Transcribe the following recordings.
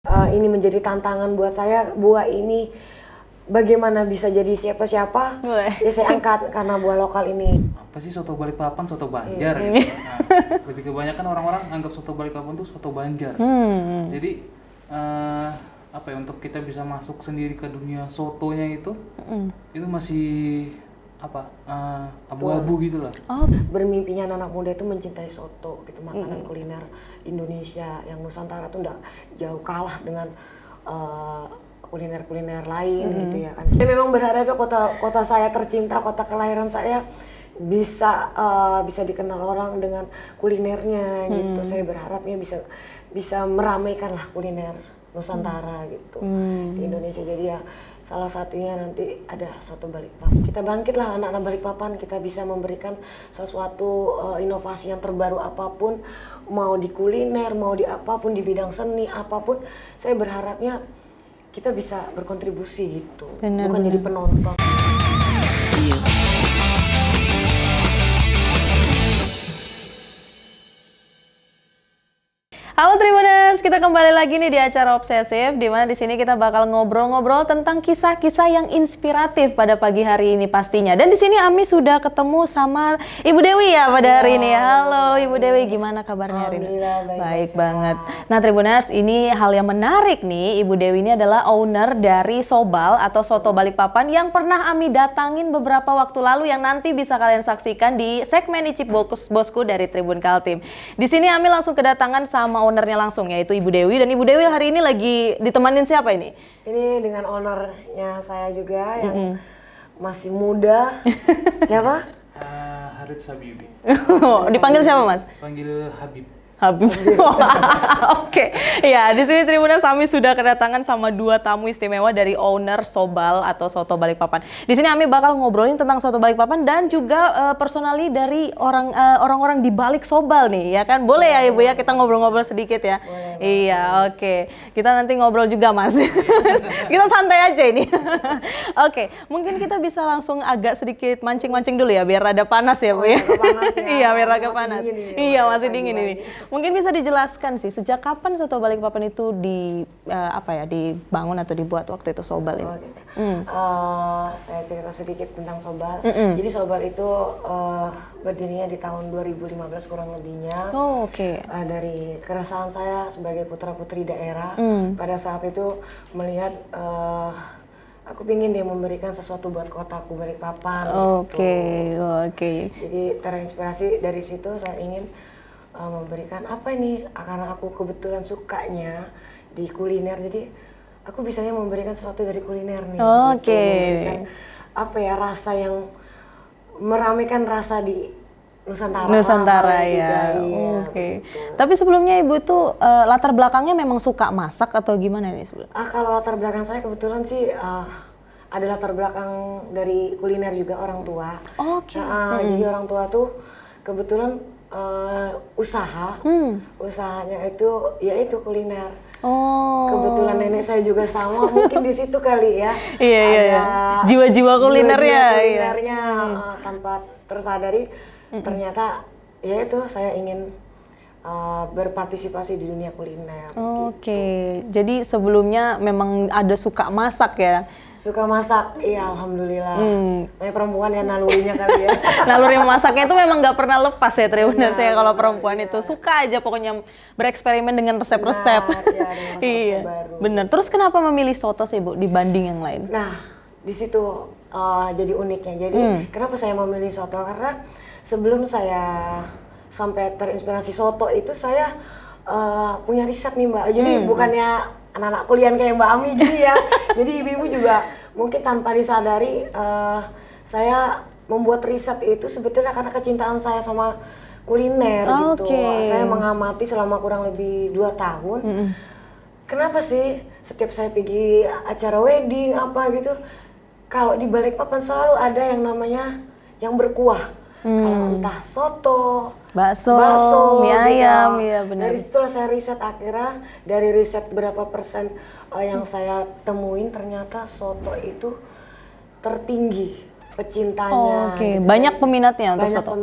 Ini menjadi tantangan buat saya. Buah ini bagaimana bisa jadi siapa-siapa? Ya saya angkat karena buah lokal ini. Apa sih soto Balikpapan, soto Banjar gitu. Nah, lebih kebanyakan orang-orang anggap soto Balikpapan tuh soto Banjar. Jadi apa ya, untuk kita bisa masuk sendiri ke dunia sotonya itu masih apa abu-abu gitu lah. Bermimpinya anak muda itu mencintai soto gitu, makanan kuliner Indonesia yang Nusantara tuh nggak jauh kalah dengan kuliner-kuliner lain gitu ya kan. Saya memang berharapnya kota saya tercinta, kota kelahiran saya bisa dikenal orang dengan kulinernya gitu. Saya berharapnya bisa meramaikan lah kuliner Nusantara gitu di Indonesia. Jadi ya salah satunya nanti ada soto Balikpapan. Kita bangkitlah anak-anak Balikpapan, kita bisa memberikan sesuatu inovasi yang terbaru apapun, mau di kuliner, mau di apapun, di bidang seni apapun. Saya berharapnya kita bisa berkontribusi gitu, bukan jadi penonton. Halo Tribuners, kita kembali lagi nih di acara Obsesif, di mana di sini kita bakal ngobrol-ngobrol tentang kisah-kisah yang inspiratif pada pagi hari ini pastinya. Dan di sini Ami sudah ketemu sama Ibu Dewi ya pada hari ini. Halo Ibu Dewi, gimana kabarnya hari ini? Baik banget. Nah Tribuners, ini hal yang menarik nih. Ibu Dewi ini adalah owner dari Sobal atau Soto Balikpapan yang pernah Ami datangin beberapa waktu lalu, yang nanti bisa kalian saksikan di segmen Icip Bosku dari Tribun Kaltim. Di sini Ami langsung kedatangan sama ownernya langsung, yaitu Ibu Dewi. Dan Ibu Dewi hari ini lagi ditemanin siapa ini? Ini dengan ownernya saya juga yang masih muda. Siapa? Harith Habibi. Dipanggil siapa Mas? Panggil Habib. Habib. Oke. Ya, di sini Tribuners Ami sudah kedatangan sama dua tamu istimewa dari owner Sobal atau Soto Balikpapan. Di sini Ami bakal ngobrolin tentang Soto Balikpapan dan juga personali dari orang-orang di balik Sobal nih, ya kan? Boleh ya Ibu ya kita ngobrol-ngobrol sedikit ya? Boleh. Iya, oke. Kita nanti ngobrol juga Mas. Kita santai aja ini. Oke, mungkin kita bisa langsung agak sedikit mancing-mancing dulu ya biar rada panas ya Bu ya. Iya, biar agak panas. Iya, masih dingin ini. Mungkin bisa dijelaskan sih sejak kapan Soto Balikpapan itu dibangun atau dibuat waktu itu Sobal ini? Saya cerita sedikit tentang Sobal. Jadi Sobal itu berdirinya di tahun 2015 kurang lebihnya. Dari keresahan saya sebagai putra-putri daerah pada saat itu melihat aku ingin dia memberikan sesuatu buat kotaku Balikpapan. Jadi terinspirasi dari situ saya ingin memberikan apa ini, karena aku kebetulan sukanya di kuliner, jadi aku bisanya memberikan sesuatu dari kuliner nih. Memberikan apa ya, rasa yang meramaikan rasa di Nusantara ya. Gitu. Tapi sebelumnya Ibu itu latar belakangnya memang suka masak atau gimana nih sebelumnya? Kalau latar belakang saya kebetulan sih ada latar belakang dari kuliner juga, orang tua. Jadi orang tua tuh kebetulan usahanya itu kuliner. Kebetulan nenek saya juga sama, mungkin di situ kali ya. Ada jiwa-jiwa kulinernya. Tanpa tersadari ternyata ya itu saya ingin berpartisipasi di dunia kuliner. Jadi sebelumnya memang ada suka masak ya? Suka masak, iya alhamdulillah. Kayak perempuan ya nalurinya kali ya. Naluri masaknya itu memang nggak pernah lepas ya Tribuners ya, kalau perempuan itu suka aja pokoknya bereksperimen dengan resep-resep. Iya, benar. Terus kenapa memilih soto sih Bu dibanding yang lain? Nah, di situ jadi uniknya. Jadi kenapa saya memilih soto? Karena sebelum saya sampai terinspirasi soto itu saya punya riset nih Mbak. Jadi bukannya anak-anak kuliah kayak Mbak Ami gini ya. Jadi ibu-ibu juga mungkin tanpa disadari saya membuat riset itu sebetulnya karena kecintaan saya sama kuliner gitu. Saya mengamati selama kurang lebih 2 tahun. Kenapa sih setiap saya pergi acara wedding apa gitu, kalau di Balikpapan selalu ada yang namanya yang berkuah. Kalau entah soto, bakso, mie ayam, ya benar. Dari situlah saya riset, akhirnya dari riset berapa persen yang saya temuin ternyata soto itu tertinggi pecintanya. Gitu. Banyak peminatnya untuk soto.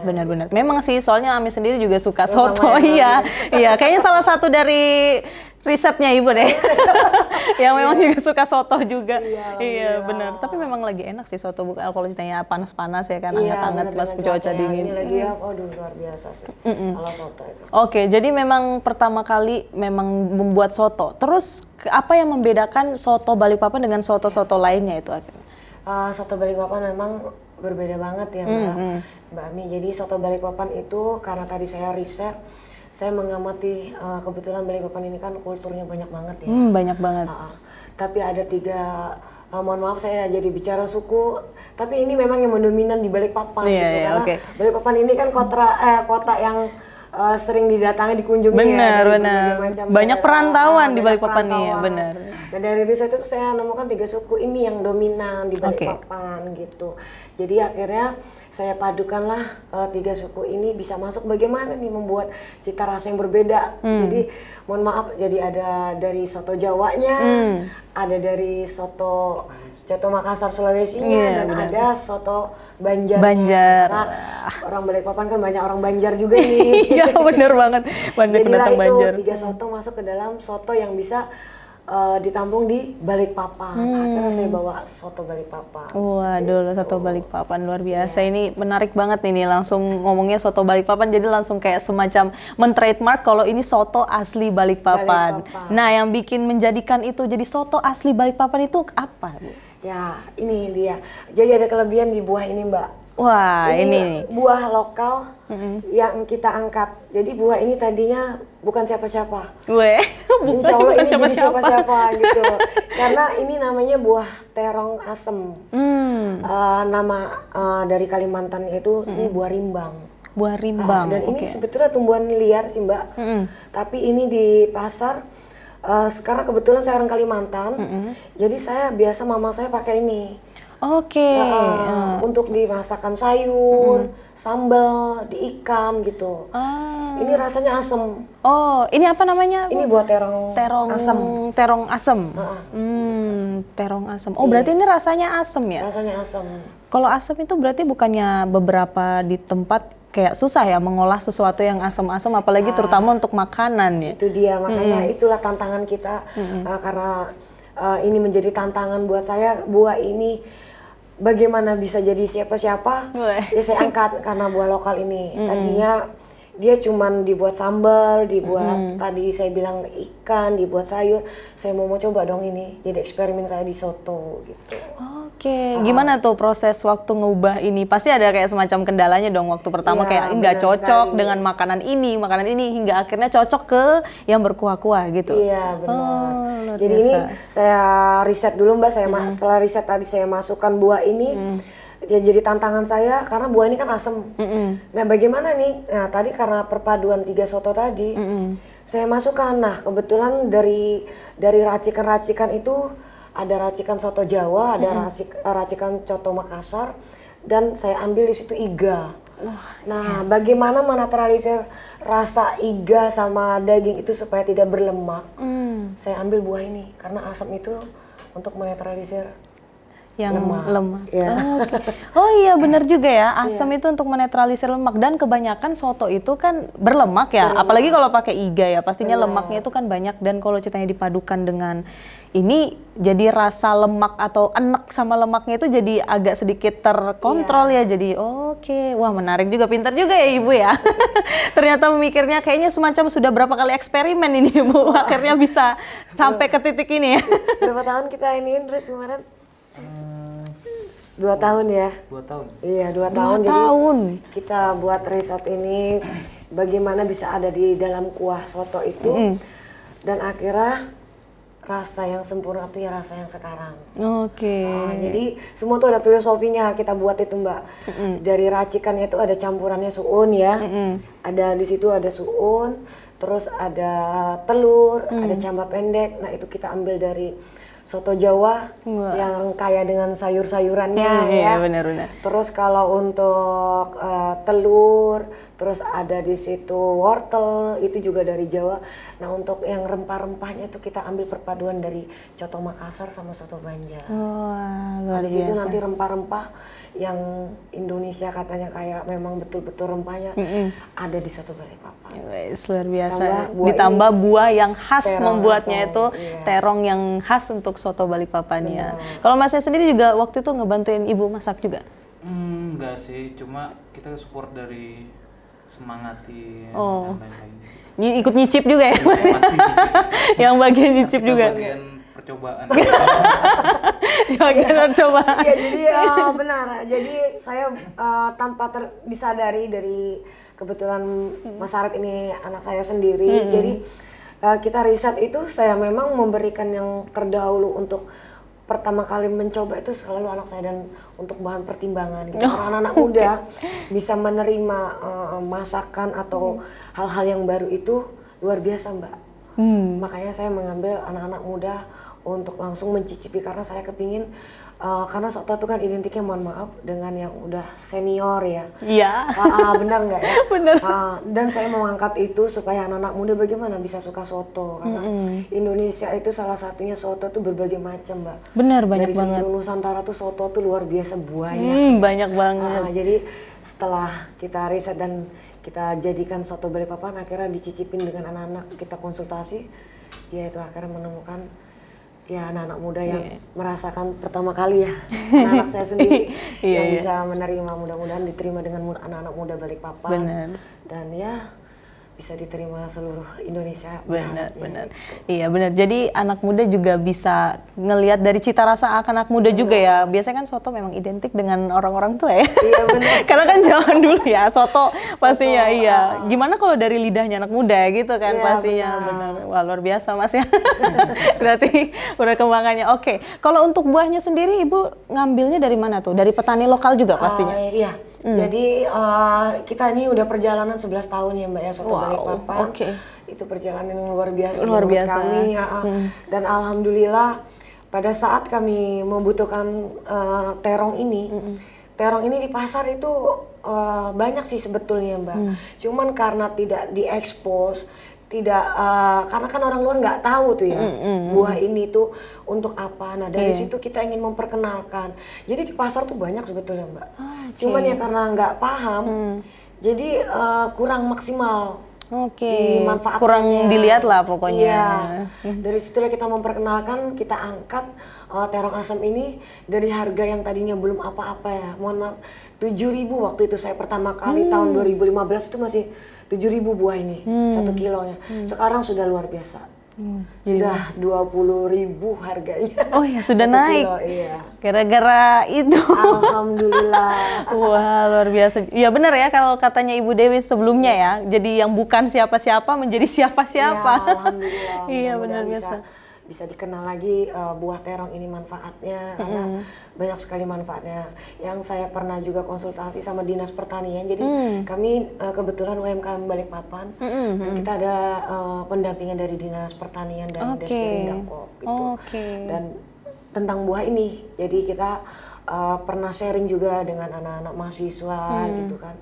Benar-benar. Memang sih, soalnya Ami sendiri juga suka soto. Iya, kayaknya salah satu dari risetnya Ibu deh. Yang memang juga suka soto juga. Iya, Iya, benar. Tapi memang lagi enak sih soto kalau ceritanya panas-panas ya kan, Iya, hangat-hangat bener, pas dengan cuaca cuaca yang dingin. Ini lagi ya, aduh luar biasa sih. Kalau soto itu. Oke, jadi memang pertama kali memang membuat soto. Terus apa yang membedakan soto Balikpapan dengan soto-soto lainnya itu akhirnya? Soto Balikpapan memang berbeda banget ya Mbak Ami. Jadi soto Balikpapan itu karena tadi saya riset, saya mengamati kebetulan Balikpapan ini kan kulturnya banyak banget ya. Banyak banget. Tapi ada 3, mohon maaf saya jadi bicara suku, tapi ini memang yang mendominan di Balikpapan Iya, gitu. iya, Karena oke. Balikpapan ini kan kota yang sering didatangi, dikunjungi Benar, ya, dari benar. berbagai macam Banyak daerah. perantauan di Banyak Balikpapan nih ya, perantauan. benar. Dan dari riset itu saya nemukan 3 suku ini yang dominan di Balikpapan gitu. Jadi akhirnya saya padukanlah 3 suku ini bisa masuk bagaimana nih membuat cita rasa yang berbeda. Jadi mohon maaf, jadi ada dari soto Jawanya, ada dari soto Makassar Sulawesinya, dan ada soto Banjar. Karena orang Balikpapan kan banyak orang Banjar juga nih. Iya, bener banget. Banyak Jadilah pendatang itu Banjar. 3 soto masuk ke dalam soto yang bisa ditampung di Balikpapan. Akhirnya saya bawa soto Balikpapan. Waduh, soto Balikpapan luar biasa. Ini menarik banget nih, langsung ngomongnya soto Balikpapan, jadi langsung kayak semacam men-trademark kalau ini soto asli Balikpapan. Nah, yang bikin menjadikan itu jadi soto asli Balikpapan itu apa, Bu? Ya, ini dia. Jadi ada kelebihan di buah ini, Mbak. Wah, ini buah lokal yang kita angkat. Jadi buah ini tadinya bukan siapa-siapa. Insya Allah ini jadi siapa-siapa gitu. Karena ini namanya buah terong asem. Nama dari Kalimantan itu ini buah rimbang. Buah rimbang. Dan ini sebetulnya tumbuhan liar sih Mbak. Tapi ini di pasar. Sekarang kebetulan saya orang Kalimantan. Jadi saya biasa mama saya pakai ini. Untuk dimasakkan sayur, sambal, di ikan gitu. Ini rasanya asem. Oh, ini apa namanya? Ini buat terong asem. Terong asem. Terong asem. Oh, berarti ini rasanya asem ya? Rasanya asem. Kalau asem itu berarti bukannya beberapa di tempat kayak susah ya mengolah sesuatu yang asem-asem, apalagi terutama untuk makanan ya? Itu dia, makanya itulah tantangan kita. Karena ini menjadi tantangan buat saya, buah ini bagaimana bisa jadi siapa-siapa, ya saya angkat karena buah lokal ini. Tadinya dia cuman dibuat sambal, dibuat tadi saya bilang ikan, dibuat sayur. Saya mau coba dong ini, jadi eksperimen saya di soto gitu. Gimana tuh proses waktu ngubah ini? Pasti ada kayak semacam kendalanya dong waktu pertama, kayak nggak cocok dengan makanan ini hingga akhirnya cocok ke yang berkuah-kuah gitu. Iya benar. Jadi ini saya riset dulu Mbak, setelah riset tadi saya masukkan buah ini. Ya jadi tantangan saya karena buah ini kan asem. Nah bagaimana nih? Nah tadi karena perpaduan 3 soto tadi, saya masukkan. Nah kebetulan dari racikan-racikan itu ada racikan soto Jawa, ada racikan soto Makassar, dan saya ambil di situ iga. Nah bagaimana menetralisir rasa iga sama daging itu supaya tidak berlemak? Saya ambil buah ini karena asam itu untuk menetralisir yang lemak. Ya. Oh iya benar juga ya, asam itu untuk menetralisir lemak, dan kebanyakan soto itu kan berlemak ya, apalagi kalau pakai iga ya, pastinya lemaknya itu kan banyak, dan kalau ceritanya dipadukan dengan ini jadi rasa lemak atau enek sama lemaknya itu jadi agak sedikit terkontrol ya, jadi wah menarik juga, pintar juga ya Ibu ya. Ternyata memikirnya kayaknya semacam sudah berapa kali eksperimen ini Bu, akhirnya bisa sampai ke titik ini ya. Berapa tahun kita iniin Ruth kemarin? 2 tahun ya? 2 tahun. Iya 2 tahun. Jadi kita buat riset ini bagaimana bisa ada di dalam kuah soto itu, dan akhirnya rasa yang sempurna itu ya rasa yang sekarang. Jadi semua tuh ada filosofinya kita buat itu Mbak. Dari racikannya itu ada campurannya suun ya. Ada di situ ada suun, terus ada telur, ada camba pendek. Nah itu kita ambil dari soto Jawa yang kaya dengan sayur-sayurannya ya. Benar-benar. Terus kalau untuk telur, terus ada di situ wortel, itu juga dari Jawa. Nah untuk yang rempah-rempahnya itu kita ambil perpaduan dari coto Makassar sama soto Banjar. Wah, luar Di situ biasa. nanti rempah-rempah yang Indonesia katanya kayak memang betul-betul rempahnya ada di soto Balikpapan. Wes, luar biasa. Ditambah Buah yang khas terong membuatnya asam, itu iya. terong yang khas untuk soto Balikpapannya. Kalau masnya sendiri juga waktu itu ngebantuin ibu masak juga? Enggak sih, cuma kita support dari semangatin Oh. dan lain-lainnya. Ikut nyicip juga ya? Pasti gitu. Yang bagian nyicip Kita juga? bagian percobaan. Di bagian coba. Iya jadi benar. Jadi saya tanpa disadari dari kebetulan Mas Aret ini anak saya sendiri. Jadi kita riset itu saya memang memberikan yang terdahulu untuk pertama kali mencoba itu selalu anak saya dan untuk bahan pertimbangan gitu. Karena anak-anak muda bisa menerima masakan atau hal-hal yang baru itu luar biasa Mbak. Makanya saya mengambil anak-anak muda untuk langsung mencicipi karena saya kepingin karena soto itu kan identiknya mohon maaf dengan yang udah senior ya. Iya. Benar nggak ya? Benar. Dan saya mau angkat itu supaya anak-anak muda bagaimana bisa suka soto karena Indonesia itu salah satunya soto tuh berbagai macam Mbak. Benar, banyak Dari banget. seluruh Nusantara tuh soto tuh luar biasa banyak. Banyak banget. Jadi setelah kita riset dan kita jadikan soto Balikpapan akhirnya dicicipin dengan anak-anak kita konsultasi, ya itu akhirnya menemukan ya anak-anak muda yang merasakan pertama kali ya anak saya sendiri yang bisa menerima, mudah-mudahan diterima dengan anak-anak muda Balikpapan. Benar. Dan ya bisa diterima seluruh Indonesia. Benar, berharapnya benar. gitu. Iya, benar. Jadi anak muda juga bisa ngelihat dari cita rasa anak muda juga ya. Biasanya kan soto memang identik dengan orang-orang tua ya. Iya benar. Karena kan zaman dulu ya soto pastinya iya. Gimana kalau dari lidahnya anak muda gitu kan Iya, pastinya benar. benar. Wah, luar biasa Mas ya. Berarti perkembangannya oke. Kalau untuk buahnya sendiri Ibu ngambilnya dari mana tuh? Dari petani lokal juga pastinya? Iya. Jadi kita ini udah perjalanan 11 tahun ya Mbak ya soto Balikpapan. Oke. Itu perjalanan yang luar biasa Luar menurut biasa. kami. Dan alhamdulillah pada saat kami membutuhkan terong ini di pasar itu banyak sih sebetulnya Mbak. Cuman karena tidak diekspos, tidak karena kan orang luar nggak tahu tuh ya buah ini tuh untuk apa. Nah dari situ kita ingin memperkenalkan. Jadi di pasar tuh banyak sebetulnya Mbak. Cuman ya karena nggak paham, jadi kurang maksimal. Dimanfaatkannya. Kurang dilihat lah pokoknya. Iya. Dari situlah kita memperkenalkan, kita angkat terong asam ini dari harga yang tadinya belum apa-apa ya. Mohon maaf, 7.000 waktu itu saya pertama kali tahun 2015 itu masih 7.000 buah ini 1 kilonya. Sekarang sudah luar biasa. Sudah 20.000 harganya. Oh ya sudah 1 naik. kilo, iya. Gara-gara itu. Alhamdulillah. Wah luar biasa. Ya benar ya kalau katanya Ibu Dewi sebelumnya ya. Jadi yang bukan siapa-siapa menjadi siapa-siapa. Ya, alhamdulillah. Iya Mudah-mudahan benar biasa. bisa dikenal lagi buah terong ini manfaatnya karena banyak sekali manfaatnya. Yang saya pernah juga konsultasi sama Dinas Pertanian. Jadi kami kebetulan UMKM Balikpapan dan kita ada pendampingan dari Dinas Pertanian dan Desperindak gitu. Dan tentang buah ini. Jadi kita pernah sharing juga dengan anak-anak mahasiswa gitu kan.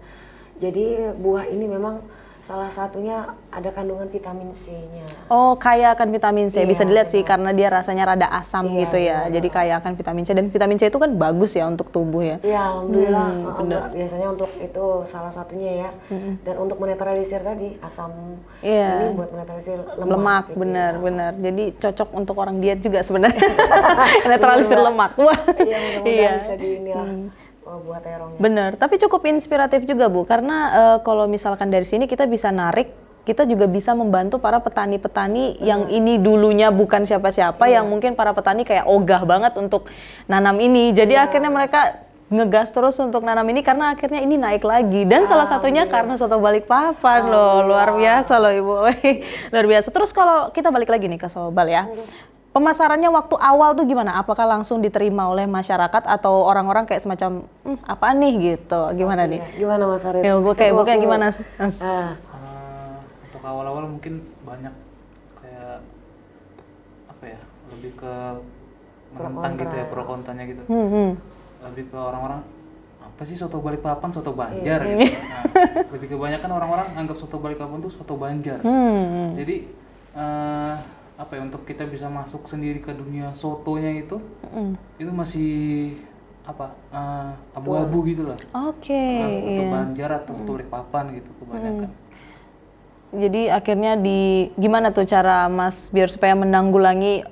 Jadi buah ini memang salah satunya ada kandungan vitamin C-nya. Oh, kaya akan vitamin C. Bisa Iya, dilihat sih benar. karena dia rasanya rada asam Iya, gitu ya. benar. Jadi kaya akan vitamin C dan vitamin C itu kan bagus ya untuk tubuh ya. Iya, alhamdulillah. Mbak, biasanya untuk itu salah satunya ya. Dan untuk menetralisir tadi asam ini buat menetralisir lemak. Gitu benar, ya. benar. Jadi cocok untuk orang diet juga sebenarnya. Netralisir Iya, Mbak. lemak. Wah. Iya, mudah-mudahan bisa di inilah buat terongnya. Benar, tapi cukup inspiratif juga Bu, karena kalau misalkan dari sini kita bisa narik, kita juga bisa membantu para petani-petani yang ini dulunya bukan siapa-siapa, yang mungkin para petani kayak ogah banget untuk nanam ini. Jadi akhirnya mereka ngegas terus untuk nanam ini karena akhirnya ini naik lagi. Dan salah satunya karena soto Balikpapan loh, luar biasa loh Ibu. Luar biasa. Terus kalau kita balik lagi nih ke Sobal ya. Pemasarannya waktu awal tuh gimana? Apakah langsung diterima oleh masyarakat atau orang-orang kayak semacam apa nih gitu? Gimana nih? Gimana Mas Arif? Ya, gue kayak gimana? Mas? Untuk awal-awal mungkin banyak kayak apa ya, lebih ke menentang gitu ya, pro kontranya gitu. Lebih ke orang-orang apa sih soto Balikpapan, soto Banjar gitu. Nah, lebih kebanyakan orang-orang anggap soto Balikpapan tuh soto Banjar. Jadi apa ya, untuk kita bisa masuk sendiri ke dunia sotonya itu masih apa abu-abu gitu lah. Oke. Soto Banjar atau soto Balikpapan gitu kebanyakan. Jadi akhirnya gimana tuh cara Mas biar supaya menanggulangi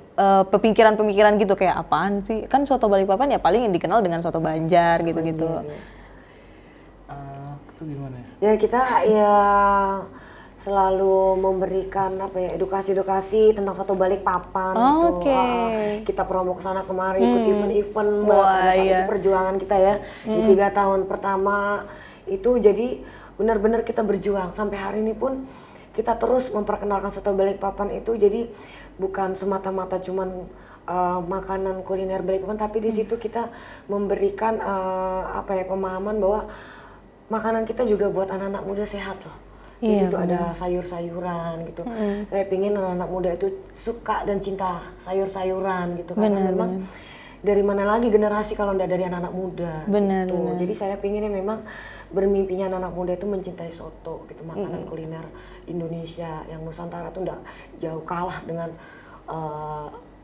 pemikiran-pemikiran gitu kayak apaan sih? Kan soto Balikpapan ya paling yang dikenal dengan soto Banjar gitu-gitu. Itu gimana ya? Ya kita ya selalu memberikan apa ya edukasi tentang soto Balikpapan gitu. Kita promo ke sana kemari ikut event-event pada saat itu perjuangan kita ya di 3 tahun pertama itu, jadi benar-benar kita berjuang sampai hari ini pun kita terus memperkenalkan soto Balikpapan itu, jadi bukan semata-mata cuman makanan kuliner Balikpapan, tapi di situ kita memberikan apa ya pemahaman bahwa makanan kita juga buat anak-anak muda sehat loh. Di situ ada sayur-sayuran gitu. Saya pingin anak-anak muda itu suka dan cinta sayur-sayuran gitu, karena memang dari mana lagi generasi kalau enggak dari anak-anak muda. Gitu. Jadi saya pinginnya memang bermimpinya anak-anak muda itu mencintai soto gitu, makanan kuliner Indonesia yang Nusantara tuh enggak jauh kalah dengan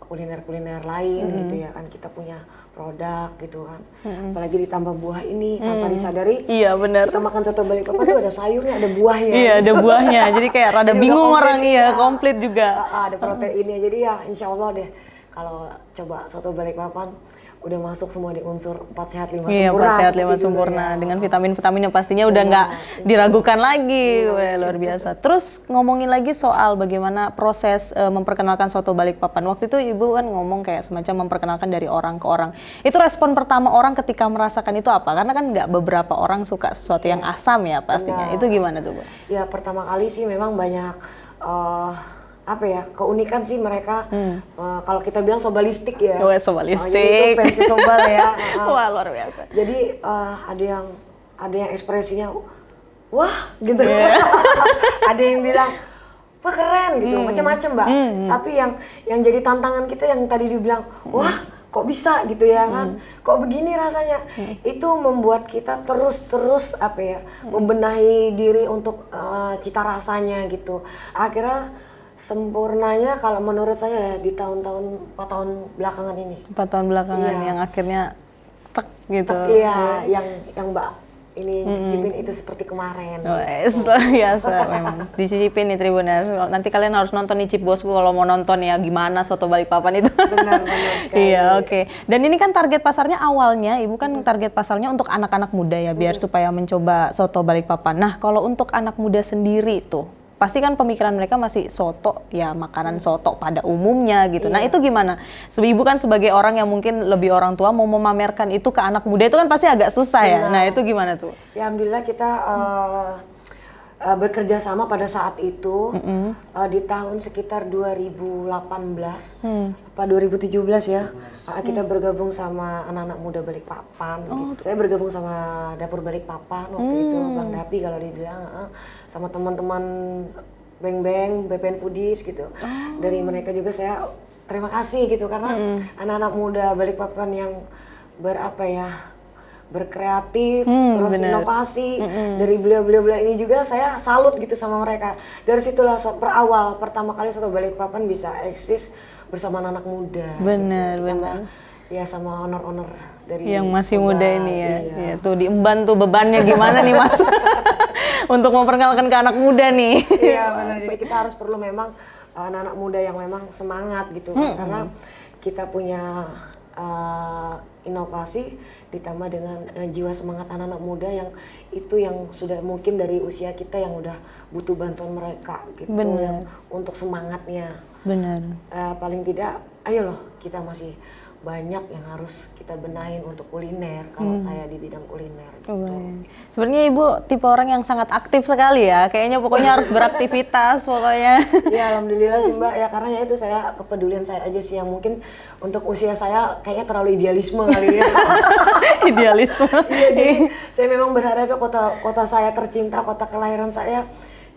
kuliner-kuliner lain gitu ya kan. Kita punya produk gitu kan, apalagi ditambah buah ini tanpa disadari. Iya benar. Kita makan soto Balikpapan tuh ada sayurnya, ada buahnya. Iya ada buahnya, jadi kayak rada bingung orang komplit juga. Ada proteinnya, jadi ya insya Allah deh kalau coba soto Balikpapan udah masuk semua di unsur 4 sehat 5 sempurna. Iya 4 sehat 5 sempurna ya. Dengan vitamin-vitamin yang pastinya udah nggak diragukan lagi. Wah, luar biasa. Terus ngomongin lagi soal bagaimana proses memperkenalkan soto Balikpapan. Waktu itu Ibu kan ngomong kayak semacam memperkenalkan dari orang ke orang. Itu respon pertama orang ketika merasakan itu apa? Karena kan nggak beberapa orang suka sesuatu yang asam ya pastinya. Itu gimana tuh Bu? Ya pertama kali sih memang banyak apa ya keunikan sih mereka. Kalau kita bilang sobalistik ya. Sobalistik. Jadi itu fancy sobal ya. Wah luar biasa. Jadi ada yang ekspresinya wah gitu. Ada yang bilang wah keren gitu, macam-macam Mbak. Tapi yang jadi tantangan kita yang tadi dibilang wah kok bisa gitu ya kan, kok begini rasanya. Itu membuat kita terus apa ya membenahi diri untuk cita rasanya gitu. Akhirnya sempurnanya kalau menurut saya di tahun-tahun 4 tahun belakangan ini. 4 tahun belakangan yang akhirnya tek gitu. Iya, yang Mbak ini cicipin itu seperti kemarin. Luar biasa memang. Dicicipin nih Tribuners. Nanti kalian harus nonton nih Cip Bosku kalau mau nonton ya gimana soto Balikpapan itu. Benar. Iya, oke. Dan ini kan target pasarnya awalnya Ibu kan target pasarnya untuk anak-anak muda ya biar supaya mencoba soto Balikpapan. Nah, kalau untuk anak muda sendiri tuh pasti kan pemikiran mereka masih soto ya makanan soto pada umumnya gitu. Nah itu gimana? Ibu kan sebagai orang yang mungkin lebih orang tua mau memamerkan itu ke anak muda itu kan pasti agak susah ya. Nah itu gimana tuh? Ya alhamdulillah kita bekerja sama pada saat itu di tahun sekitar 2018 apa 2017 ya. Kita bergabung sama anak-anak muda Balikpapan gitu. Saya bergabung sama Dapur Balikpapan waktu itu, Bang Dapi kalau dibilang, sama teman-teman Beng BPN Foodies gitu. Dari mereka juga saya terima kasih gitu karena anak-anak muda Balikpapan yang berkreatif, terus inovasi dari beliau-beliau ini juga saya salut gitu sama mereka. Dari situlah berawal pertama kali soto Balikpapan bisa eksis bersama anak muda. Benar. Ya sama honor-honor dari yang masih muda ini ya. Ya tuh diemban tuh bebannya gimana nih Mas? Untuk memperkenalkan ke anak muda nih. Iya benar. Jadi kita harus perlu memang anak-anak muda yang memang semangat gitu karena kita punya inovasi ditambah dengan jiwa semangat anak-anak muda yang itu yang sudah mungkin dari usia kita yang udah butuh bantuan mereka gitu yang untuk semangatnya. Benar. Paling tidak ayo loh kita masih banyak yang harus kita benahin untuk kuliner kalau saya di bidang kuliner gitu. Sebenarnya Ibu tipe orang yang sangat aktif sekali ya, kayaknya pokoknya harus beraktivitas pokoknya. Ya alhamdulillah sih Mbak ya karena ya itu saya kepedulian saya aja sih yang mungkin untuk usia saya kayaknya terlalu idealisme kali ya. Idealisme. Iya jadi saya memang berharapnya kota saya tercinta, kota kelahiran saya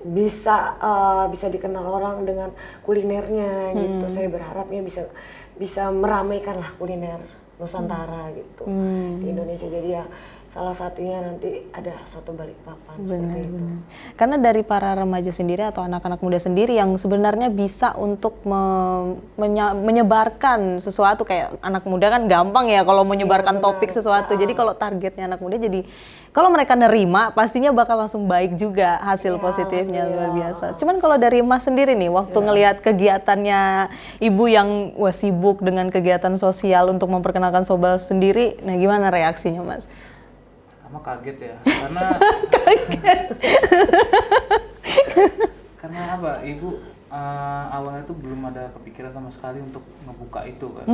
bisa dikenal orang dengan kulinernya gitu. Saya berharapnya bisa meramaikan lah kuliner Nusantara gitu di Indonesia. Jadi ya salah satunya nanti ada soto Balikpapan seperti itu. Karena dari para remaja sendiri atau anak-anak muda sendiri yang sebenarnya bisa untuk menyebarkan sesuatu, kayak anak muda kan gampang ya kalau menyebarkan topik sesuatu. Jadi kalau targetnya anak muda, jadi kalau mereka nerima pastinya bakal langsung baik juga hasil positifnya, luar biasa. Cuman kalau dari Mas sendiri nih, waktu ngelihat kegiatannya Ibu yang sibuk dengan kegiatan sosial untuk memperkenalkan Sobal sendiri, nah gimana reaksinya Mas? Sama kaget ya, karena karena apa, Ibu awalnya tuh belum ada kepikiran sama sekali untuk ngebuka itu kan.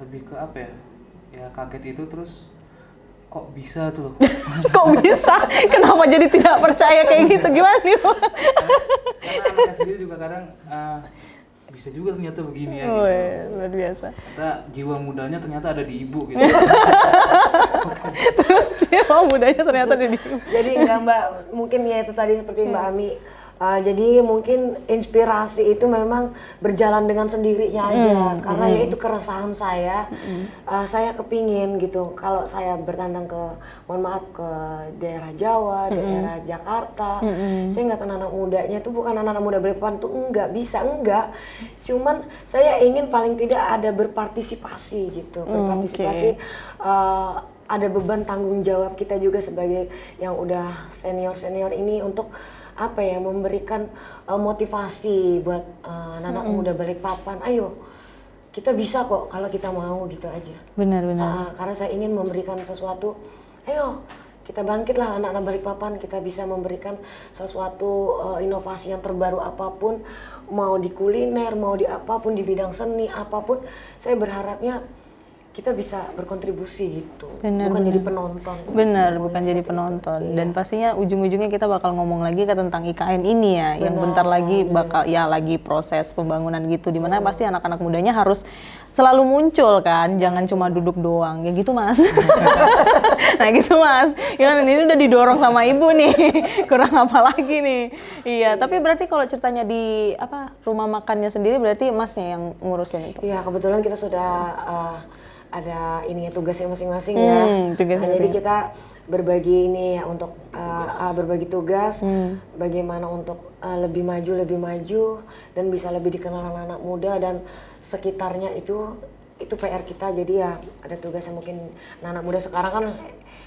Lebih ke apa ya, ya kaget itu, terus kok bisa tuh loh. Kok bisa? Kenapa jadi tidak percaya kayak gitu? Gimana nih? Karena anaknya sendiri juga kadang bisa juga ternyata begini ya gitu. Luar biasa. Ternyata jiwa mudanya ternyata ada di Ibu gitu. Jiwa mudanya ternyata ada di Ibu. Jadi enggak Mbak, mungkin ya itu tadi seperti Mbak Ami. Jadi mungkin inspirasi itu memang berjalan dengan sendirinya aja, karena ya itu keresahan saya. Saya kepingin gitu, kalau saya bertandang ke, mohon maaf, ke daerah Jawa, daerah Jakarta, saya nggak anak mudanya tuh bukan anak muda Balikpapan tuh enggak bisa, enggak. Cuman saya ingin paling tidak ada berpartisipasi gitu, berpartisipasi. Ada beban tanggung jawab kita juga sebagai yang udah senior ini untuk apa ya, memberikan motivasi buat anak muda Balikpapan. Ayo, kita bisa kok kalau kita mau, gitu aja. Benar. Karena saya ingin memberikan sesuatu. Ayo, kita bangkitlah anak-anak Balikpapan, kita bisa memberikan sesuatu inovasi yang terbaru apapun, mau di kuliner, mau di apapun, di bidang seni apapun. Saya berharapnya kita bisa berkontribusi gitu, bukan jadi penonton. Benar, bukan jadi penonton. Dan pastinya ujung-ujungnya kita bakal ngomong lagi tentang IKN ini ya, yang bentar lagi bakal ya lagi proses pembangunan gitu, dimana pasti anak-anak mudanya harus selalu muncul kan, jangan cuma duduk doang, ya gitu Mas. Nah gitu Mas, gimana ini udah didorong sama Ibu nih, kurang apa lagi nih. Iya, tapi berarti kalau ceritanya di rumah makannya sendiri berarti Masnya yang ngurusin itu? Iya, kebetulan kita sudah ada ininya tugasnya masing-masing ya. Jadi kita berbagi ini ya untuk berbagi tugas, bagaimana untuk lebih maju dan bisa lebih dikenal anak-anak muda dan sekitarnya, itu PR kita. Jadi ya ada tugasnya, mungkin anak-anak muda sekarang kan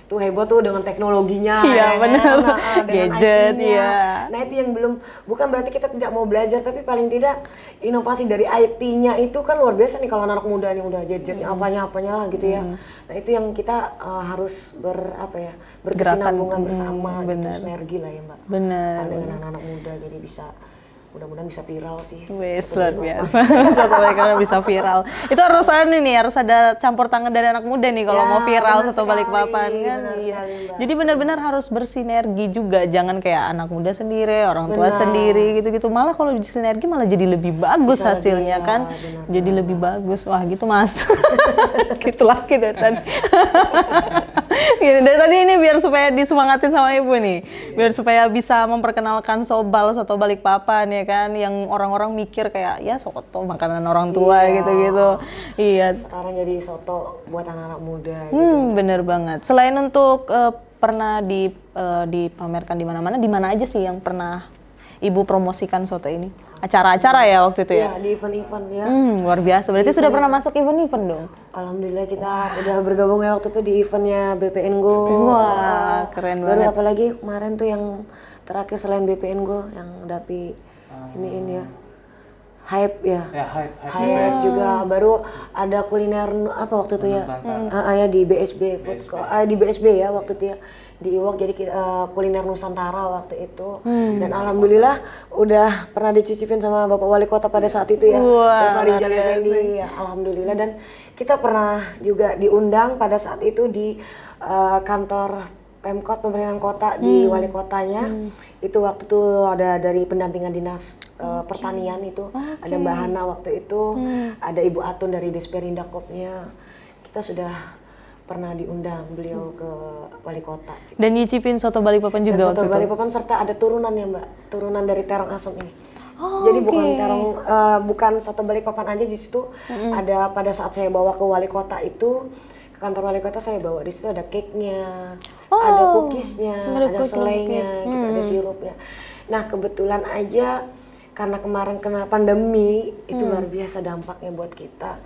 tuh heboh tuh dengan teknologinya, iya benar, gadget ya. Nah itu yang belum, bukan berarti kita tidak mau belajar, tapi paling tidak inovasi dari IT-nya itu kan luar biasa nih kalau anak muda nih udah gadgetnya apanya lah gitu ya. Nah itu yang kita harus berkesinambungan bersama, gitu, sinergi lah ya Mbak. Benar. Dengan anak-anak muda, jadi bisa mudah-mudahan bisa viral sih. Wes, luar biasa. Satu Balikpapan bisa viral. Itu harus ada campur tangan dari anak muda nih kalau mau viral Soto Balikpapan kan. Iya. Jadi benar-benar harus bersinergi juga, jangan kayak anak muda sendiri, orang tua sendiri gitu-gitu. Malah kalau sinergi malah jadi lebih bagus hasilnya kan. Jadi lebih bagus. Wah, gitu Mas. Gitu lagi dari tadi. Dari tadi ini biar supaya disemangatin sama Ibu nih. Biar supaya bisa memperkenalkan Sobal Soto Balikpapan ya kan, yang orang-orang mikir kayak ya soto makanan orang tua gitu-gitu. Iya. Sekarang jadi soto buat anak-anak muda gitu. Bener banget. Selain untuk pernah dipamerkan di mana-mana, di mana aja sih yang pernah Ibu promosikan soto ini? Acara-acara ya waktu itu ya? Iya, di event-event ya. Luar biasa. Berarti sudah pernah masuk event-event dong? Alhamdulillah kita udah bergabung ya waktu itu di eventnya BPN Go. Wah, keren banget. Baru apalagi kemarin tuh yang terakhir selain BPN Go yang Dapi ini ya. Hype ya. Ya, Hype juga, baru ada kuliner apa waktu itu ya? Ya di BSB Food di BSB ya waktu itu ya. Di Iwak, jadi kuliner Nusantara waktu itu. Dan alhamdulillah udah pernah dicicipin sama Bapak Wali Kota pada saat itu ya. Bapak Rijal Effendi, ya, alhamdulillah. Dan kita pernah juga diundang pada saat itu di kantor Pemkot, pemerintahan kota di wali kotanya. Itu waktu itu ada dari pendampingan dinas pertanian itu, ada Mbak Hana waktu itu, ada Ibu Atun dari Desperinda Kopnya. Kita sudah pernah diundang beliau ke wali kota. Gitu. Dan nyicipin soto Balikpapan juga waktu itu? Soto Balikpapan serta ada turunan ya Mbak, turunan dari terong asem ini. Jadi bukan soto Balikpapan aja di situ. Ada pada saat saya bawa ke wali kota itu, ke kantor wali kota, saya bawa di situ ada cake-nya, Oh, ada cookies-nya, ada cookies. selainya, gitu, ada sirupnya. Nah kebetulan aja karena kemarin kena pandemi itu luar biasa dampaknya buat kita.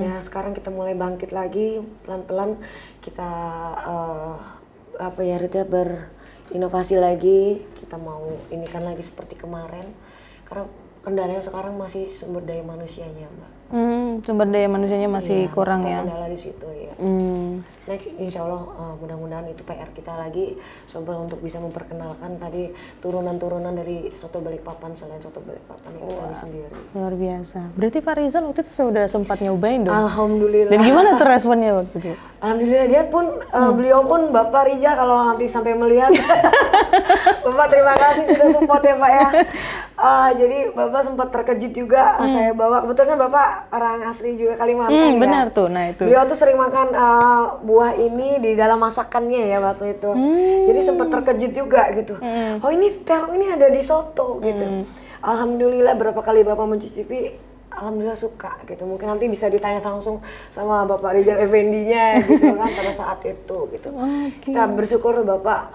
Ya sekarang kita mulai bangkit lagi pelan-pelan, kita Rita berinovasi lagi, kita mau ini kan lagi seperti kemarin, karena kendalanya sekarang masih sumber daya manusianya, Mbak. Sumber daya manusianya masih kurang ya. Kendala di situ ya. Next, insya Allah mudah-mudahan itu PR kita lagi sebelum untuk bisa memperkenalkan tadi turunan-turunan dari soto Balikpapan selain soto Balikpapan itu tadi sendiri. Luar biasa. Berarti Pak Rizal waktu itu sudah sempat nyobain dong? Alhamdulillah. Dan gimana tuh responnya waktu itu? Alhamdulillah dia pun beliau pun Bapak Rizal kalau nanti sampai melihat Bapak terima kasih sudah support ya Pak ya. Jadi Bapak sempat terkejut juga saya bawa, kebetulan kan Bapak orang asli juga Kalimantan ya. Benar tuh, nah itu. Beliau tuh sering makan buah ini di dalam masakannya ya waktu itu. Jadi sempat terkejut juga gitu. Oh ini terong ini ada di soto gitu. Alhamdulillah berapa kali Bapak mencicipi, alhamdulillah suka gitu. Mungkin nanti bisa ditanya langsung sama Bapak Rizal Effendinya gitu kan pada saat itu gitu. Kita bersyukur Bapak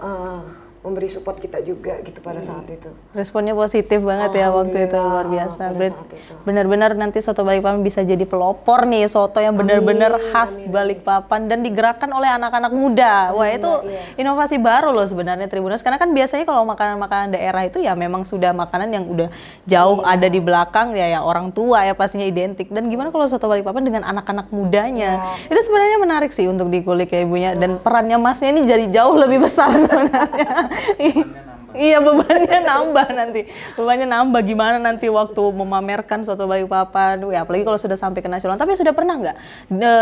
memberi support kita juga gitu pada saat itu. Responnya positif banget ya waktu itu, luar biasa. Benar-benar nanti soto Balikpapan bisa jadi pelopor nih, soto yang benar-benar khas Balikpapan dan digerakkan oleh anak-anak muda. Wah itu inovasi baru loh sebenarnya Tribuners, karena kan biasanya kalau makanan-makanan daerah itu ya memang sudah makanan yang udah jauh ada di belakang ya orang tua ya pastinya identik. Dan gimana kalau soto Balikpapan dengan anak-anak mudanya? Itu sebenarnya menarik sih untuk dikulik ya ibunya, dan perannya masnya ini jadi jauh lebih besar sebenarnya. Iya bebannya nambah nanti, bebannya nambah gimana nanti waktu memamerkan soto Balikpapan, ya apalagi kalau sudah sampai ke nasional. Tapi sudah pernah nggak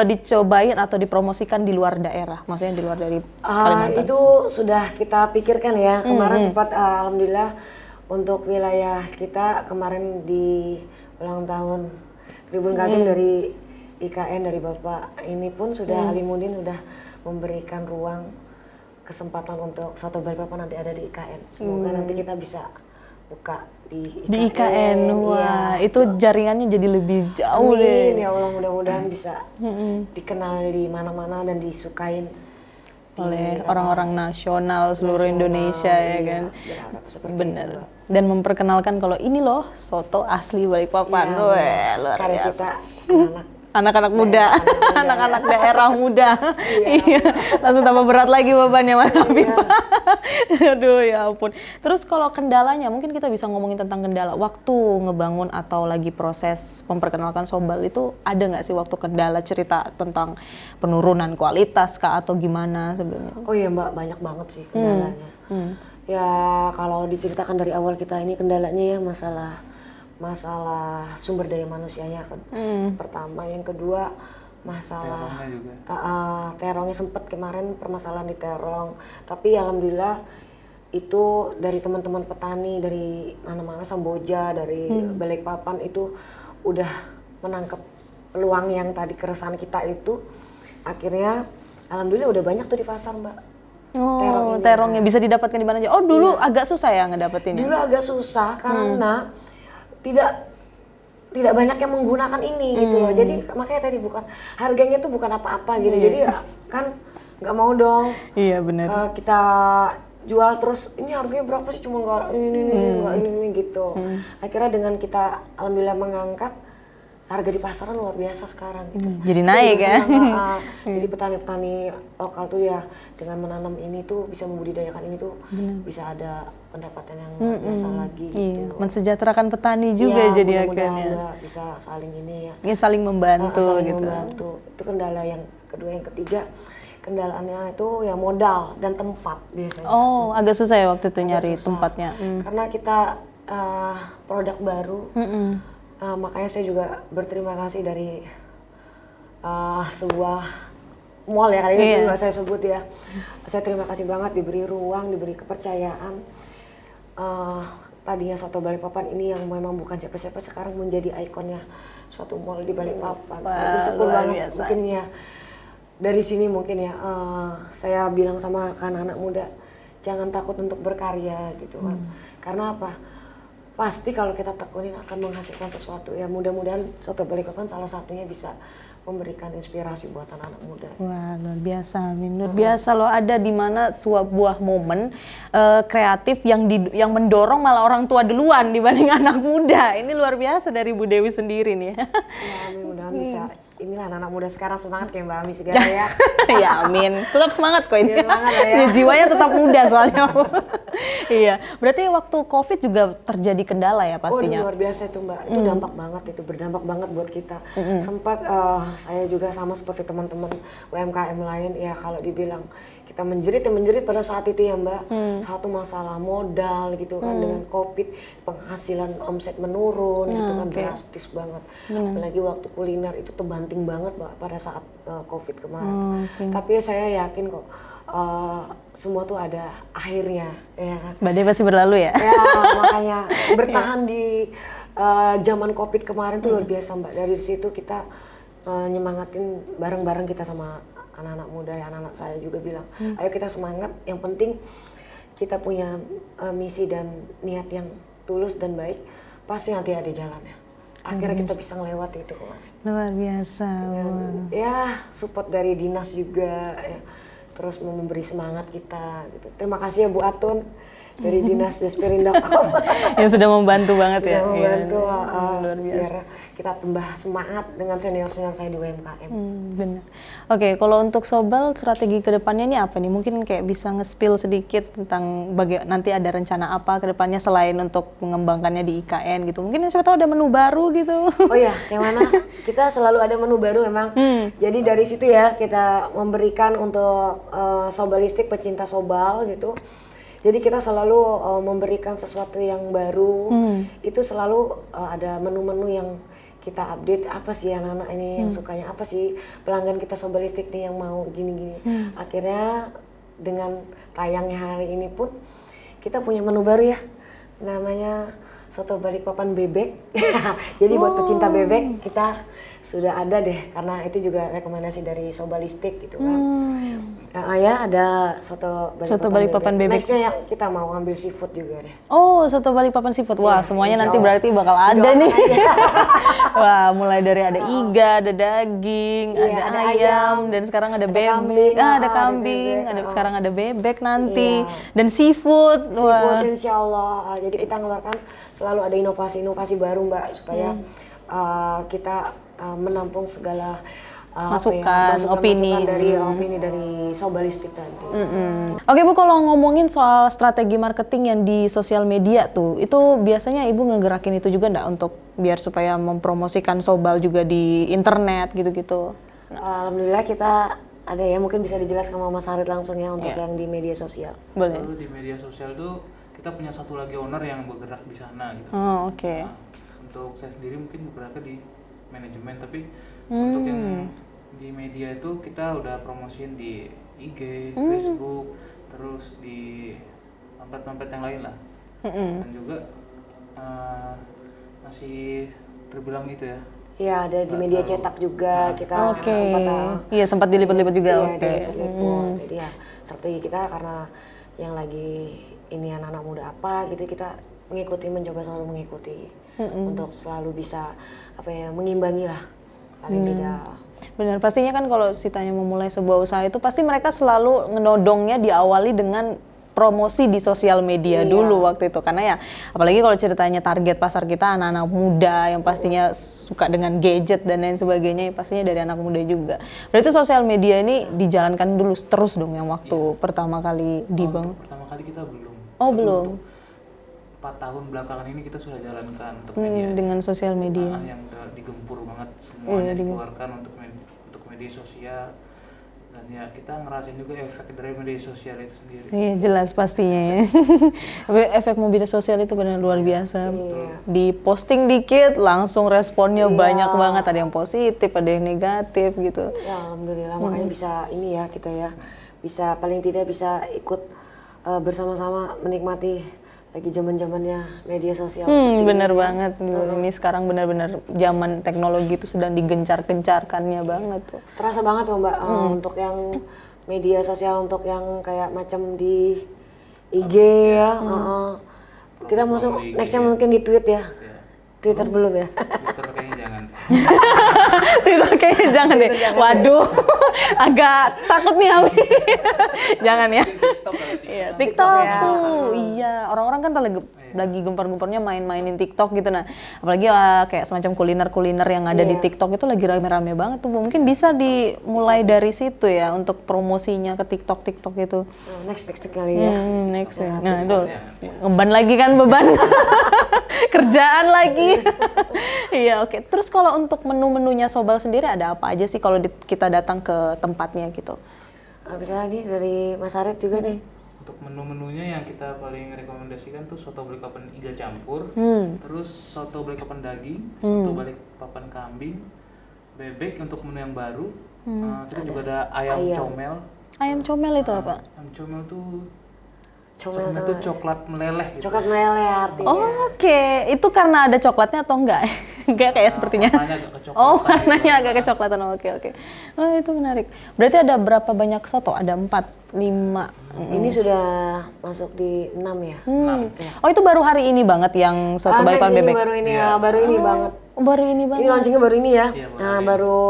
dicobain atau dipromosikan di luar daerah, maksudnya di luar dari Kalimantan? Itu sudah kita pikirkan ya, kemarin sempat alhamdulillah untuk wilayah kita kemarin di ulang tahun Tribun Kaltim dari IKN dari Bapak ini pun sudah Alimuddin sudah memberikan ruang kesempatan untuk soto Balikpapan nanti ada di IKN. Semoga nanti kita bisa buka di IKN. Wah, itu jaringannya jadi lebih jauh deh. Ya Allah, mudah-mudahan bisa dikenal di mana-mana dan disukain oleh orang-orang nasional seluruh Indonesia ya kan. Bener. Dan memperkenalkan kalau ini loh soto asli Balikpapan. Wah, luar biasa. Anak-anak muda, anak-anak daerah muda. Iya, langsung tambah berat lagi bebannya Mas Habib. Aduh ya ampun. Terus kalau kendalanya, mungkin kita bisa ngomongin tentang kendala waktu ngebangun atau lagi proses memperkenalkan Sobal itu ada nggak sih waktu kendala, cerita tentang penurunan kualitas kah atau gimana sebenarnya? Oh iya Mbak, banyak banget sih kendalanya. Ya kalau diceritakan dari awal kita ini kendalanya ya masalah sumber daya manusianya pertama, yang kedua masalah terongnya sempet kemarin permasalahan di terong, tapi alhamdulillah itu dari teman-teman petani dari mana-mana Samboja dari Balikpapan itu udah menangkap peluang yang tadi keresahan kita itu, akhirnya alhamdulillah udah banyak tuh di pasar Mbak. Terongnya bisa didapatkan di mana aja? Oh dulu agak susah ya ngedapetinnya? Dulu agak susah karena tidak banyak yang menggunakan ini gitu loh. Jadi makanya tadi harganya tuh bukan apa-apa gitu. Jadi ya kan nggak mau dong. Iya benar. Kita jual terus ini harganya berapa sih, cuma nggak ini gitu. Akhirnya dengan kita alhamdulillah mengangkat harga di pasaran luar biasa sekarang gitu. Jadi naik ya. Jadi petani-petani lokal tuh ya dengan menanam ini tuh bisa membudidayakan ini tuh bisa ada pendapatan yang biasa lagi gitu. Mensejahterakan petani juga ya, jadi akhirnya. Bisa saling ini ya. Ini saling membantu saling gitu. Membantu. Itu kendala yang kedua, yang ketiga kendalanya itu ya modal dan tempat biasanya. Oh, agak susah ya waktu itu nyari tempatnya. Karena kita produk baru. Makanya saya juga berterima kasih dari sebuah mall ya, kali ini juga saya sebut ya. Saya terima kasih banget diberi ruang, diberi kepercayaan. Tadinya soto Balikpapan ini yang memang bukan siapa-siapa sekarang menjadi ikonnya suatu mall di Balikpapan. Saya bersyukur banget biasa. Mungkin ya dari sini mungkin ya saya bilang sama anak-anak muda jangan takut untuk berkarya gitu kan. Karena apa? pasti kalau kita tekunin akan menghasilkan sesuatu ya. Mudah-mudahan Soto Balikpapan salah satunya bisa memberikan inspirasi buat anak-anak muda. Wah, luar biasa, Amin. Luar biasa loh, ada di mana sebuah momen kreatif yang mendorong malah orang tua duluan dibanding anak muda. Ini luar biasa dari Bu Dewi sendiri nih. Ya, Amin, mudah-mudahan bisa. Inilah anak-anak muda sekarang semangat kayak Mbak Ami segala ya. Ya, Amin. Tetap semangat kok ini. Ya, semangat ya. Jiwanya tetap muda soalnya. Iya. Berarti waktu COVID juga terjadi kendala ya pastinya. Oh, luar biasa itu Mbak. Itu dampak banget, itu berdampak banget buat kita. Sempat saya juga sama seperti teman-teman UMKM lain ya, kalau dibilang kita menjerit pada saat itu ya Mbak. Satu masalah modal gitu kan, dengan COVID penghasilan omset menurun gitu kan, drastis banget. Apalagi waktu kuliner itu terbanting banget Mbak pada saat COVID kemarin. Tapi saya yakin kok semua tuh ada akhirnya ya kan. Badai pasti berlalu ya. Ya makanya bertahan di zaman COVID kemarin tuh luar biasa Mbak. Dari situ kita nyemangatin bareng-bareng kita sama anak-anak muda ya, anak-anak saya juga bilang, ayo kita semangat, yang penting kita punya misi dan niat yang tulus dan baik, pasti nanti ada jalannya. Akhirnya kita bisa ngelewati itu kemarin. Luar biasa. Ya support dari dinas juga ya, terus memberi semangat kita gitu. Terima kasih ya Bu Atun dari Dinas Desperindakom yang sudah membantu banget sudah ya. membantu Luar biasa. biar kita tambah semangat dengan senior-senior saya di UMKM. Benar. Oke, kalau untuk Sobal strategi kedepannya ini apa nih? Mungkin kayak bisa nge-spill sedikit tentang nanti ada rencana apa kedepannya selain untuk mengembangkannya di IKN gitu. Mungkin siapa tahu ada menu baru gitu. Oh ya, yang mana kita selalu ada menu baru memang. Jadi dari situ ya kita memberikan untuk sobalistik pecinta sobal gitu. Jadi kita selalu memberikan sesuatu yang baru. Itu selalu ada menu-menu yang kita update, apa sih anak-anak ini yang sukanya, apa sih pelanggan kita sobalistik nih yang mau gini-gini. Akhirnya dengan tayangnya hari ini pun kita punya menu baru ya, namanya Soto Balikpapan Bebek. Jadi buat pecinta bebek kita sudah ada deh, karena itu juga rekomendasi dari Sobalistik gitu kan. Ya ada Soto Balikpapan Bebek. Nextnya yang kita mau ngambil seafood juga deh. Oh, Soto Balikpapan Seafood. Wah, semuanya nanti berarti bakal ada nih. Wah, mulai dari ada iga, ada daging, ada ayam, dan sekarang ada bebek. Ada kambing, sekarang ada bebek nanti, dan seafood. Seafood insya Allah. Jadi kita ngeluarkan selalu ada inovasi-inovasi baru Mbak, supaya kita menampung segala masukan, opini dari Sobalistik tadi. Oke Bu, kalau ngomongin soal strategi marketing yang di sosial media tuh, itu biasanya Ibu ngegerakin itu juga nggak untuk biar supaya mempromosikan Sobal juga di internet gitu-gitu? Alhamdulillah kita ada ya, mungkin bisa dijelaskan sama Mas Harit langsung ya untuk yang di media sosial. Boleh. Lalu di media sosial tuh kita punya satu lagi owner yang bergerak di sana gitu. Oh, oke. Nah, untuk saya sendiri mungkin bergerak di manajemen, tapi untuk yang di media itu kita udah promosiin di IG, Facebook, terus di tempat-tempat yang lain lah. Dan juga masih terbilang itu ya. Iya, ada di media cetak juga kita sempat diliput-liput juga. Jadi ya strategi kita karena yang lagi ini anak-anak muda apa gitu, kita mencoba selalu mengikuti untuk selalu bisa mengimbangi lah paling tidak. Benar, pastinya kan kalau ceritanya memulai sebuah usaha itu pasti mereka selalu ngenodongnya diawali dengan promosi di sosial media dulu waktu itu, karena ya apalagi kalau ceritanya target pasar kita anak-anak muda yang pastinya suka dengan gadget dan lain sebagainya, pastinya dari anak muda juga. Berarti sosial media ini dijalankan dulu terus dong yang waktu pertama kali dibangun? Pertama kali kita belum. Oh belum. 4 tahun belakangan ini kita sudah jalankan untuk media dengan sosial media yang udah digempur banget semuanya dikeluarkan untuk media sosial, dan ya kita ngerasain juga efek dari media sosial itu sendiri. Iya jelas pastinya ya. Efek media sosial itu benar luar biasa. Di posting dikit langsung responnya banyak banget, ada yang positif ada yang negatif gitu. Ya alhamdulillah, makanya bisa ini ya kita ya bisa paling tidak bisa ikut bersama-sama menikmati lagi zaman-zamannya media sosial. Bener banget. Ini sekarang benar-benar zaman teknologi itu sedang digencar-gencarkannya banget tuh. Terasa banget loh Mbak, untuk yang media sosial, untuk yang kayak macam di IG ya, Kita masuk Follow IG nextnya ya. mungkin di tweet ya. Ya. Twitter belum ya? Twitter kayaknya jangan. Twitter kayaknya jangan deh. Waduh, agak takut nih Ami. Jangan ya. TikTok kali, TikTok. Iya, kan. TikTok ya. tuh. Iya, orang-orang kan lagi gempar-gemparnya main-mainin TikTok gitu. Nah, apalagi kayak semacam kuliner-kuliner yang ada di Iya. TikTok itu lagi rame-rame banget tuh. Mungkin bisa dimulai dari situ ya untuk promosinya ke TikTok itu. Nah, next kali ya. Next ya. Nah, itu ngeban lagi kan beban. Kerjaan lagi. Iya, oke. Terus kalau untuk menu-menunya Sobal sendiri ada apa aja sih kalau kita datang ke tempatnya gitu? Misalnya nih dari Mas Aret juga nih. Untuk menu-menunya yang kita paling rekomendasikan tuh soto Balikpapan iga campur, terus soto Balikpapan daging, soto Balikpapan kambing, bebek untuk menu yang baru, terus juga ada ayam comel. Ayam comel itu apa? Ayam comel tuh Comel comel tuh coklat meleleh gitu. coklat meleleh artinya. Oke, itu karena ada coklatnya atau enggak? Enggak kayak sepertinya. Warnanya agak kecoklatan. Oh, warnanya agak kecoklatan. Oke. Oh, itu menarik. Berarti ada berapa banyak soto? Ada 4, 5. Ini sudah masuk di 6 ya. Oh, itu baru hari ini banget yang soto Balikpapan Next ini bebek. baru ini ya, baru ini banget. Oh, baru ini Ini banget. launchingnya baru ini ya. Iya, baru Nah, baru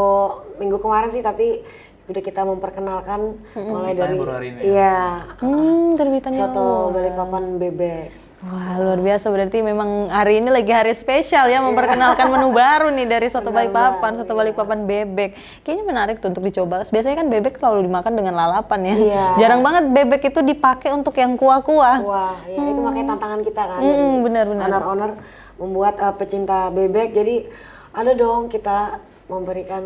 minggu kemarin sih, tapi udah kita memperkenalkan mulai dari baru hari ini ya? iya Terbitannya. soto Balikpapan bebek. Wah, luar biasa. Berarti memang hari ini lagi hari spesial ya, memperkenalkan menu baru nih dari soto Balikpapan, soto Balikpapan bebek. Kayaknya menarik tuh untuk dicoba. Biasanya kan bebek selalu dimakan dengan lalapan ya. Iya. Jarang banget bebek itu dipakai untuk yang kuah-kuah. Wah, ya itu makanya tantangan kita kan. Benar-benar. Owner-owner membuat pecinta bebek, jadi ada dong kita memberikan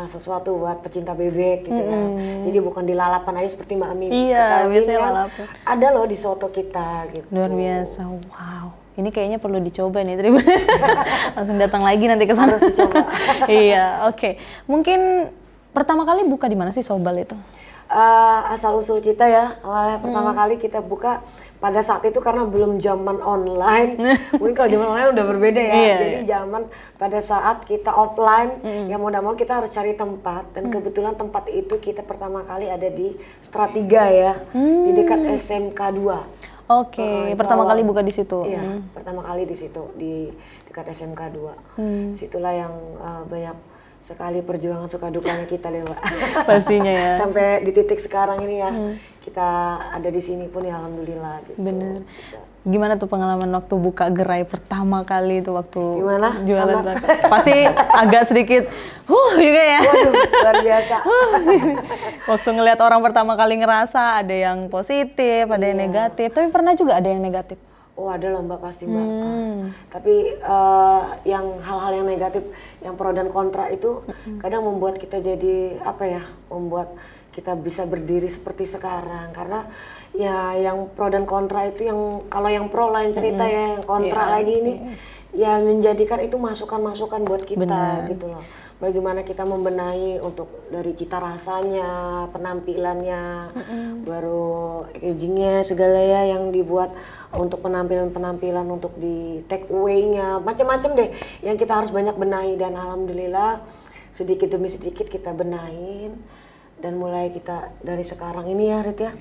sesuatu buat pecinta bebek gitu kan. Jadi bukan di lalapan aja seperti Mbak Ami. Iya, ketahui biasanya kan. lalapan. Ada loh di soto kita gitu. Luar biasa. Wow. Ini kayaknya perlu dicoba nih, Tribun. Langsung datang lagi nanti ke sana. Harus dicoba. Iya, oke. Mungkin pertama kali buka di mana sih Sobal itu? Asal usul kita ya, awalnya pertama kali kita buka pada saat itu karena belum zaman online. Mungkin kalau zaman online udah berbeda ya. Iya, Jadi zaman pada saat kita offline, ya mau nggak mau kita harus cari tempat. Dan kebetulan tempat itu kita pertama kali ada di Stratiga ya, di dekat SMK 2. Oke, itu pertama awal. kali buka di situ. Iya, pertama kali di situ di dekat SMK 2. Situlah yang banyak sekali perjuangan suka dukanya kita deh, Mbak. Pastinya ya. Sampai di titik sekarang ini ya, kita ada di sini pun ya alhamdulillah gitu. Bener. Bisa. Gimana tuh pengalaman waktu buka gerai pertama kali itu waktu Gimana? jualan Aman? bakar? Pasti agak sedikit juga ya. Waduh, luar biasa. Waktu ngelihat orang pertama kali ngerasa ada yang positif, ada yang negatif, tapi pernah juga ada yang negatif. Oh ada lah Mbak, pasti Mbak. Tapi yang hal-hal yang negatif, yang pro dan kontra itu kadang membuat kita jadi apa ya, membuat kita bisa berdiri seperti sekarang. Karena ya yang pro dan kontra itu yang kalau yang pro lain cerita ya, yang kontra lagi ini ya menjadikan itu masukan-masukan buat kita gitu loh. Bagaimana kita membenahi untuk dari cita rasanya, penampilannya, baru packagingnya segala ya yang dibuat untuk penampilan-penampilan untuk di take away-nya, macam-macam deh yang kita harus banyak benahi. Dan alhamdulillah sedikit demi sedikit kita benahin dan mulai kita dari sekarang ini ya Rit ya,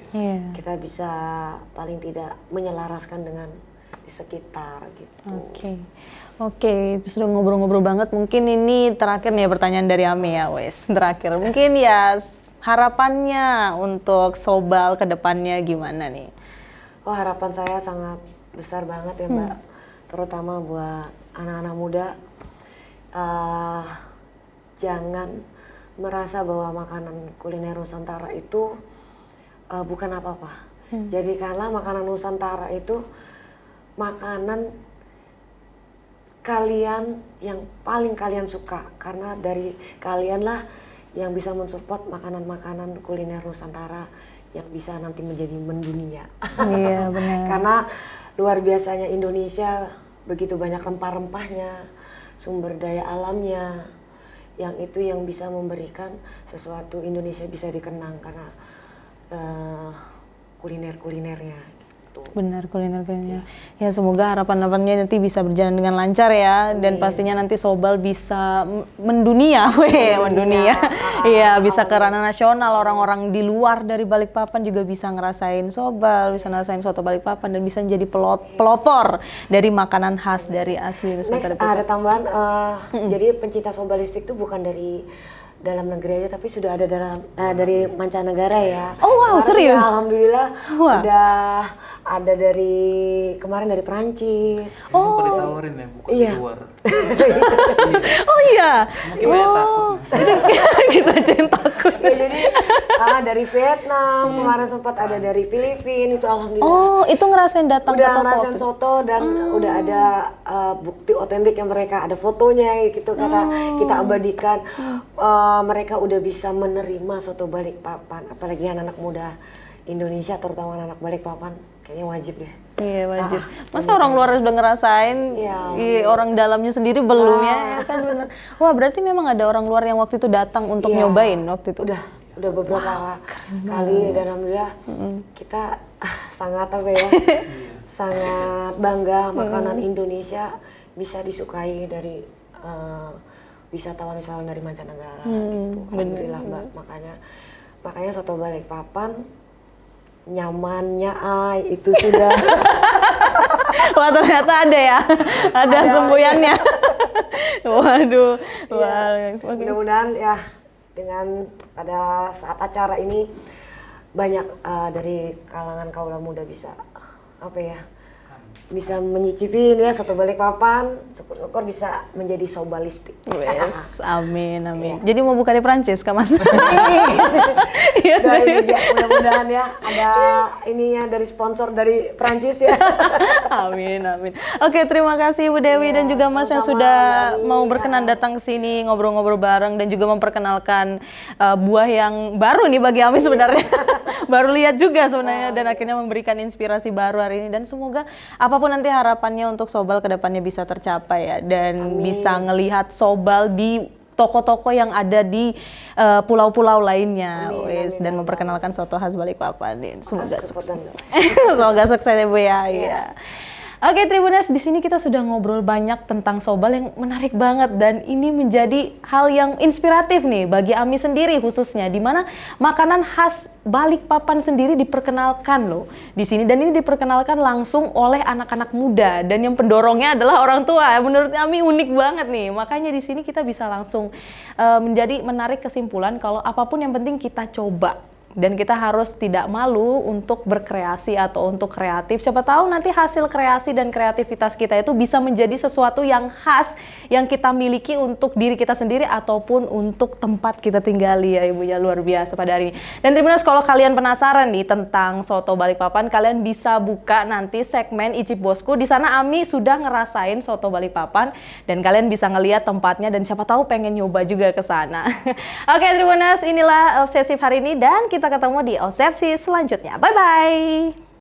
kita bisa paling tidak menyelaraskan dengan di sekitar gitu. Oke, itu sudah ngobrol-ngobrol banget. Mungkin ini terakhir nih pertanyaan dari Ami ya, wes. Terakhir, mungkin ya harapannya untuk Sobal ke depannya gimana nih? Oh harapan saya sangat besar banget ya Mbak, terutama buat anak-anak muda. Jangan merasa bahwa makanan kuliner Nusantara itu bukan apa-apa. Jadikanlah makanan Nusantara itu makanan kalian yang paling kalian suka, karena dari kalian lah yang bisa mensupport makanan-makanan kuliner Nusantara yang bisa nanti menjadi mendunia. Iya benar. Karena luar biasanya Indonesia, begitu banyak rempah-rempahnya, sumber daya alamnya, yang itu yang bisa memberikan sesuatu Indonesia bisa dikenang karena kuliner-kulinernya. gitu. Benar, kuliner. Ya semoga harapan-harapannya nanti bisa berjalan dengan lancar ya, dan pastinya nanti Sobal bisa mendunia, mendunia. Iya, bisa ke ranah nasional, orang-orang di luar dari Balikpapan juga bisa ngerasain Sobal, bisa ngerasain soto Balikpapan, dan bisa menjadi pelopor dari makanan khas dari asli Nusantara. Next ada tambahan, jadi pencinta Sobalistik itu bukan dari dalam negeri aja, tapi sudah ada dari mancanegara ya. Oh wow, Kemarin serius? ya, alhamdulillah Wah. udah ada kemarin dari Perancis. Sempat ditawarin ya, bukan di Iya. luar. Oh iya. Mungkin banyak takut. Kita aja yang takut. Ya, jadi dari Vietnam, kemarin sempat ada dari Filipina, itu alhamdulillah. Oh, itu ngerasain datang ke Udah toko ngerasain waktu itu? soto dan udah ada bukti otentik yang mereka ada fotonya gitu, kata kita abadikan. Mereka udah bisa menerima soto Balikpapan, apalagi anak-anak muda Indonesia, terutama anak Balikpapan, kayaknya wajib deh. Iya wajib. Masa orang luar udah ngerasain, Iya. orang dalamnya sendiri belum ya kan bener. Wah berarti memang ada orang luar yang waktu itu datang untuk Iya. nyobain waktu itu. Udah beberapa kali dan alhamdulillah kita sangat apa ya, sangat bangga makanan Indonesia bisa disukai dari wisatawan-wisatawan dari mancanegara gitu. Alhamdulillah Mbak, makanya soto Balikpapan nyamannya itu sudah Wah ternyata ada ya, ada semboyannya. Waduh, wah. mudah-mudahan ya dengan pada saat acara ini banyak dari kalangan kaula muda bisa apa ya, bisa menyicipi ini ya soto Balikpapan, syukur-syukur bisa menjadi sobalistik. Wes, amin. Jadi mau buka di Prancis Kak Mas? Iya. Doain aja, mudah-mudahan ya ada ininya dari sponsor dari Prancis ya. Amin. Oke, terima kasih Ibu Dewi dan juga Mas yang sama-sama, sudah Mbak mau Ami. berkenan datang ke sini ngobrol-ngobrol bareng dan juga memperkenalkan buah yang baru nih bagi Ami sebenarnya. Baru lihat juga sebenarnya dan akhirnya memberikan inspirasi baru hari ini, dan semoga apapun nanti harapannya untuk Sobal kedepannya bisa tercapai ya, dan bisa ngelihat Sobal di toko-toko yang ada di pulau-pulau lainnya, wes, dan memperkenalkan soto khas Balikpapan. Semoga sukses. Semoga sukses ya Bu ya. Iya. Oke Tribuners, di sini kita sudah ngobrol banyak tentang Sobal yang menarik banget, dan ini menjadi hal yang inspiratif nih bagi Ami sendiri khususnya, di mana makanan khas Balikpapan sendiri diperkenalkan loh di sini, dan ini diperkenalkan langsung oleh anak-anak muda, dan yang pendorongnya adalah orang tua. Menurut Ami unik banget nih, makanya di sini kita bisa langsung menjadi menarik kesimpulan kalau apapun yang penting kita coba. Dan kita harus tidak malu untuk berkreasi atau untuk kreatif. Siapa tahu nanti hasil kreasi dan kreativitas kita itu bisa menjadi sesuatu yang khas yang kita miliki untuk diri kita sendiri ataupun untuk tempat kita tinggali ya Ibu ya, luar biasa pada hari ini. Dan Tribuners, kalau kalian penasaran nih tentang soto Balikpapan, kalian bisa buka nanti segmen Icip Bosku. Di sana Ami sudah ngerasain soto Balikpapan dan kalian bisa ngelihat tempatnya dan siapa tahu pengen nyoba juga ke sana. Oke Tribuners, inilah obsesif hari ini dan kita ketemu di obsesi selanjutnya. Bye-bye!